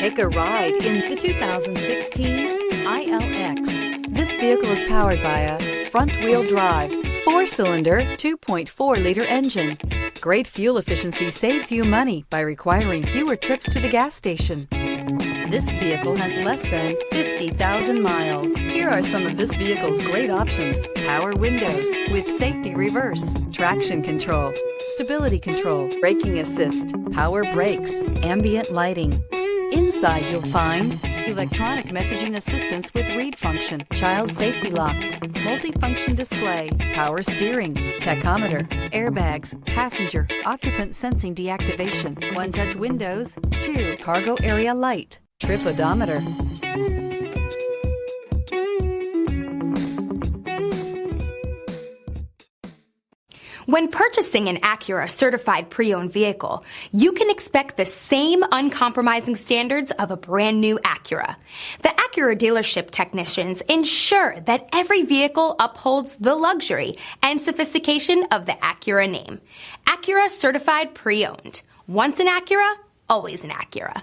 Take a ride in the 2016 ILX. This vehicle is powered by a front-wheel drive, 4-cylinder, 2.4-liter engine. Great fuel efficiency saves you money by requiring fewer trips to the gas station. This vehicle has less than 50,000 miles. Here are some of this vehicle's great options: power windows with safety reverse, traction control, stability control, braking assist, power brakes, ambient lighting. Inside you'll find electronic messaging assistance with read function, child safety locks, multifunction display, power steering, tachometer, airbags, passenger, occupant sensing deactivation, one-touch windows, 2 cargo area light, trip odometer. When purchasing an Acura certified pre-owned vehicle, you can expect the same uncompromising standards of a brand new Acura. The Acura dealership technicians ensure that every vehicle upholds the luxury and sophistication of the Acura name. Acura certified pre-owned. Once an Acura, always an Acura.